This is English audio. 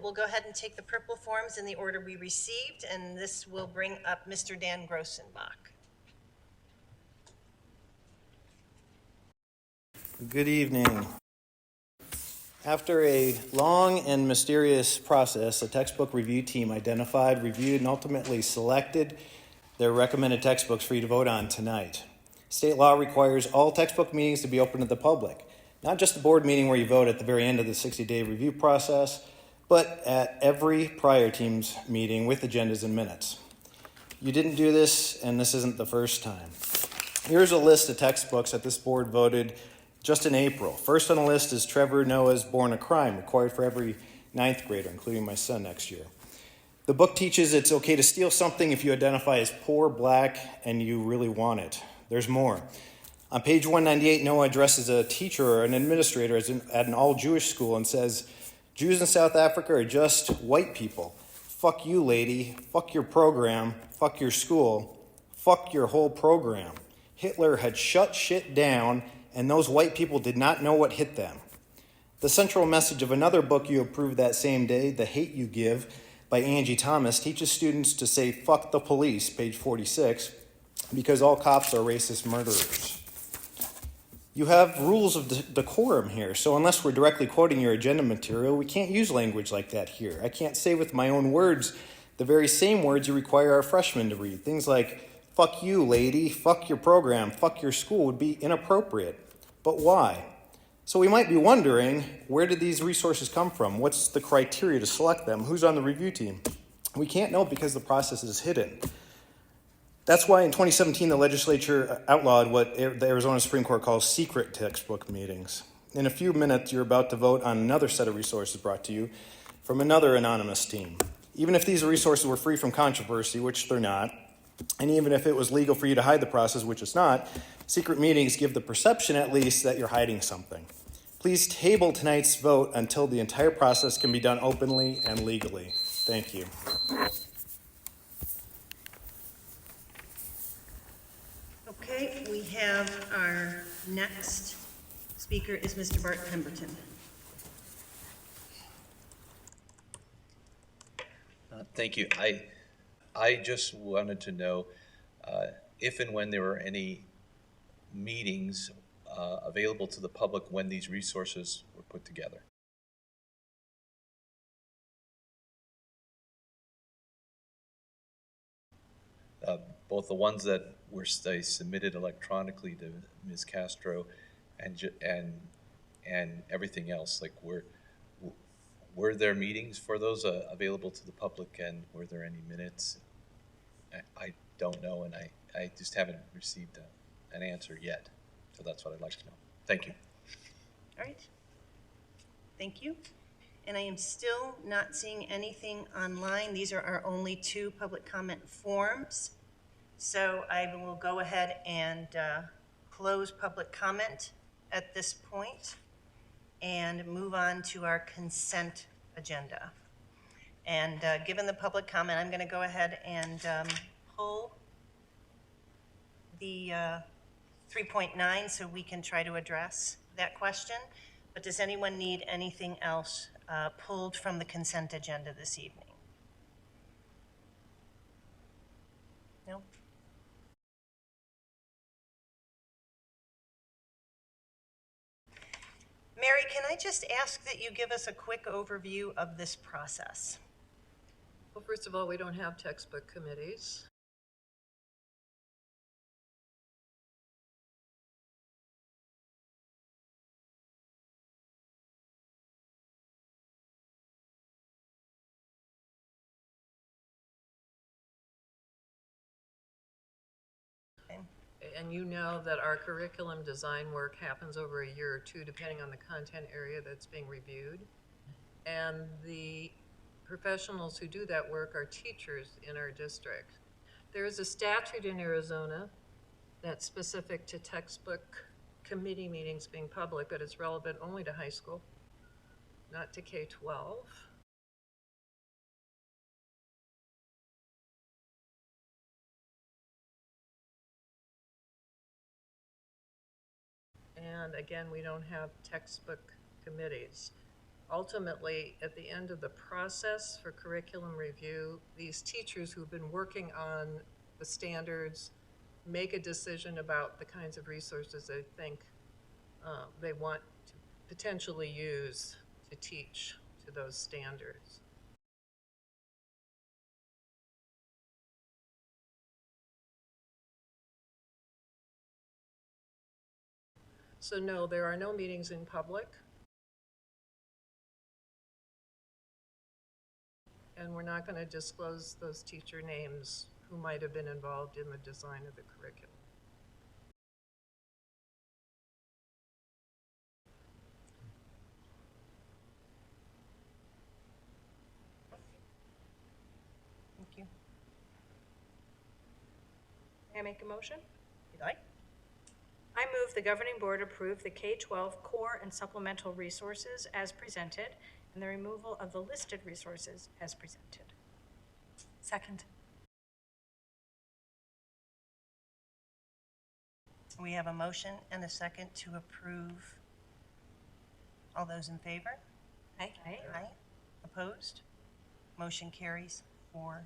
We'll go ahead and take the purple forms in the order we received, and this will bring up Mr. Dan Grossenbach. Good evening. After a long and mysterious process, a textbook review team identified, reviewed, and ultimately selected their recommended textbooks for you to vote on tonight. State law requires all textbook meetings to be open to the public, not just the board meeting where you vote at the very end of the 60-day review process, but at every prior team's meeting with agendas and minutes. You didn't do this, and this isn't the first time. Here's a list of textbooks that this board voted just in April. First on the list is Trevor Noah's Born a Crime, required for every 9th grader, including my son next year. The book teaches it's okay to steal something if you identify as poor, black, and you really want it. There's more. On page 198, Noah addresses a teacher or an administrator at an all-Jewish school and says, Jews in South Africa are just white people. Fuck you, lady. Fuck your program. Fuck your school. Fuck your whole program. Hitler had shut shit down, and those white people did not know what hit them. The central message of another book you approved that same day, The Hate You Give, by Angie Thomas, teaches students to say, fuck the police, page 46, because all cops are racist murderers. You have rules of decorum here, so unless we're directly quoting your agenda material, we can't use language like that here. I can't say with my own words the very same words you require our freshmen to read. Things like, fuck you, lady, fuck your program, fuck your school would be inappropriate. But why? So we might be wondering, where did these resources come from? What's the criteria to select them? Who's on the review team? We can't know because the process is hidden. That's why in 2017, the legislature outlawed what the Arizona Supreme Court calls secret textbook meetings. In a few minutes, you're about to vote on another set of resources brought to you from another anonymous team. Even if these resources were free from controversy, which they're not, and even if it was legal for you to hide the process, which it's not, secret meetings give the perception, at least, that you're hiding something. Please table tonight's vote until the entire process can be done openly and legally. Thank you. Okay, we have our next speaker is Mr. Bart Pemberton. Thank you. I just wanted to know if and when there were any meetings available to the public when these resources were put together. Both the ones that were submitted electronically to Ms. Castro and everything else, like were there meetings for those available to the public, and were there any minutes? I don't know, and I just haven't received an answer yet, so that's what I'd like to know. Thank you. All right. Thank you. And I am still not seeing anything online. These are our only 2 public comment forms. So I will go ahead and close public comment at this point and move on to our consent agenda. And given the public comment, I'm going to go ahead and pull the 3.9 so we can try to address that question. But does anyone need anything else pulled from the consent agenda this evening? No? Mary, can I just ask that you give us a quick overview of this process? Well, first of all, we don't have textbook committees. And you know that our curriculum design work happens over a year or 2, depending on the content area that's being reviewed. And the professionals who do that work are teachers in our district. There is a statute in Arizona that's specific to textbook committee meetings being public, but it's relevant only to high school, not to K-12. And again, we don't have textbook committees. ultimately, at the end of the process for curriculum review, these teachers who've been working on the standards make a decision about the kinds of resources they think they want to potentially use to teach to those standards. So no, there are no meetings in public. And we're not going to disclose those teacher names who might have been involved in the design of the curriculum. Thank you. May I make a motion? Did I? I move the governing board approve the K-12 core and supplemental resources as presented and the removal of the listed resources as presented. Second. We have a motion and a second to approve. All those in favor? Aye. Aye. Opposed? Motion carries 4-0.